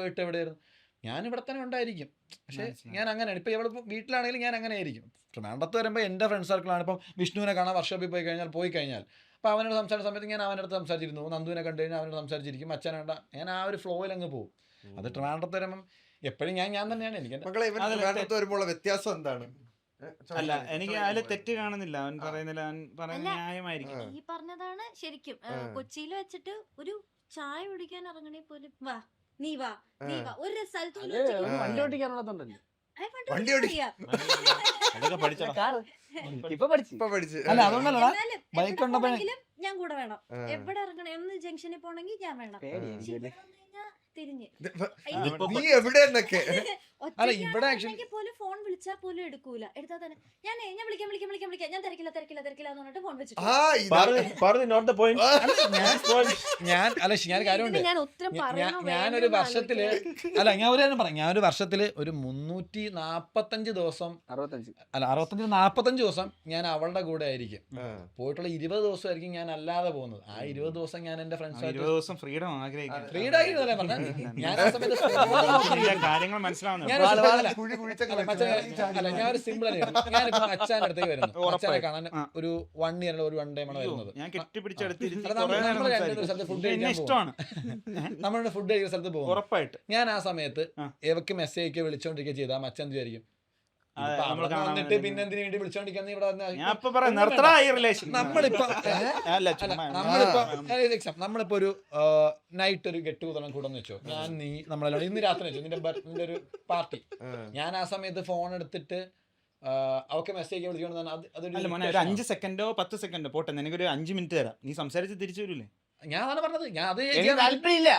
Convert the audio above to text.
പോയിട്ട് എവിടെയായിരുന്നു, ഞാൻ ഇവിടെ തന്നെ ഉണ്ടായിരിക്കും. പക്ഷേ ഞാൻ അങ്ങനെയാണ്. ഇപ്പോൾ ഇവിടെ വീട്ടിലാണെങ്കിലും ഞാൻ അങ്ങനെ ആയിരിക്കും. ട്രിവാൻഡ്രത്ത് വരുമ്പോൾ എൻ്റെ ഫ്രണ്ട് സർക്കിളാണ്. ഇപ്പം വിഷ്ണുവിനെ കാണാൻ വർക്ക്ഷോപ്പിൽ പോയി കഴിഞ്ഞാൽ അപ്പോൾ അവനോട് സംസാരിച്ച സമയത്ത് ഞാൻ അവൻ്റെ അടുത്ത് സംസാരിച്ചിരുന്നു. നന്ദുവിനെ കണ്ടു കഴിഞ്ഞാൽ അവനോട് സംസാരിച്ചിരിക്കും. അച്ഛനെ കണ്ട ഞാൻ ആ ഒരു ഫ്ലോയിൽ അങ്ങ് പോകും. അത് ട്രിവാൻഡ്രത്ത് വരുമ്പം എപ്പോഴും ഞാൻ തന്നെയാണ്. എനിക്ക് ട്രിവാൻഡ്രത്ത് വരുമ്പോൾ വ്യത്യാസം എന്താണ്? അല്ല, എനിക്ക് അതിൽ തെറ്റ് കാണുന്നില്ല. അവൻ പറയുന്നില്ല, അവൻ പറയുന്ന ന്യായമായിരിക്കും. ഈ പറഞ്ഞതാണ് ശരിക്കും. കൊച്ചിയിൽ വെച്ചിട്ട് ഒരു ചായ കുടിക്കാൻ ഇറങ്ങണേ പോലും വാ നീ വാ ഒരു സ്ഥലത്ത് വണ്ടി ഓടിക്കാനുള്ളതുണ്ടല്ലോ. വണ്ടി അതൊക്കെ പഠിച്ചോ? ഇപ്പൊ പഠിച്ചു. അല്ല അതുകൊണ്ടല്ല ബൈക്ക് ഉണ്ടപ്പോ ഞാൻ കൂടെ വേണം. എവിടെ ഇറങ്ങണം എന്ന് ജംഗ്ഷനിൽ പോണെങ്കിൽ ഞാൻ വേണം. തിരിഞ്ഞ് നീ എവിടെ എന്നൊക്കെ പോലും ഫോൺ വിളിച്ചാൽ പോലും എടുക്കൂല. എടുത്താൽ തന്നെ ഞാൻ വിളിക്കാം ഞാൻ തിരക്കില്ല എന്ന് പറഞ്ഞിട്ട് ഫോൺ വെച്ചിട്ട് ഞാൻ കാര്യമുണ്ട്. ഞാനൊരു വർഷത്തില് ഞാനൊരു വർഷത്തില് ഒരു 345 ദിവസം 65 ദിവസം ഞാൻ അവളുടെ കൂടെ ആയിരിക്കും. പോയിട്ടുള്ള 20 ദിവസമായിരിക്കും ഞാൻ അല്ലാതെ പോകുന്നത്. ആ 20 ദിവസം ഞാൻ എന്റെ ഫ്രണ്ട്സ് ഫ്രീഡം ആഗ്രഹിക്കുന്നു. ഫ്രീഡം ആയിരുന്നല്ലേ പറഞ്ഞ ഞാൻ ആ സമയത്ത് കാര്യങ്ങൾ മനസ്സിലാവുന്നു. ഞാനൊരു സിമ്പിൾ ഞാനിപ്പോ അച്ഛൻ്റെ അടുത്തേക്ക് വരുന്നു. അച്ഛനെ കാണാൻ ഒരു 1 ഇയർ ഒരു 1 ഡേ വരുന്നത്. ഞാൻ കെട്ടിപ്പിടിച്ചെടുത്ത് നമ്മളുടെ ഫുഡ് കഴിക്കുന്ന സ്ഥലത്ത് പോകും. ഉറപ്പായിട്ട് ഞാൻ ആ സമയത്ത് എവക്ക് മെസ്സേജ് വിളിച്ചോണ്ടിരിക്കുക ചെയ്താൽ അച്ഛൻ വിചാരിക്കും വന്നിട്ട് പിന്നെ എന്തിനു വേണ്ടി വിളിച്ചോണ്ടിരിക്കുന്ന ഇവിടെ നമ്മളിപ്പോ ഒരു നൈറ്റ് ഒരു ഗെറ്റ് കൂതണം കൂടെന്ന് വെച്ചോ. ഞാൻ നീ നമ്മളെല്ലാം ഇന്ന് രാത്രി വെച്ചോ നിന്റെ ഒരു പാർട്ടി. ഞാൻ ആ സമയത്ത് ഫോൺ എടുത്തിട്ട് അവർക്ക് മെസ്സേജ് വിളിച്ചോണ്ട് അതൊരു 5 സെക്കൻഡോ 10 സെക്കൻഡോ പോട്ടെ, നിനക്കൊരു 5 മിനിറ്റ് തരാം, നീ സംസാരിച്ച് തിരിച്ചു വരൂലേ? ഞാൻ അതാണ് പറഞ്ഞത്. ഞാൻ അത് താല്പര്യമില്ല.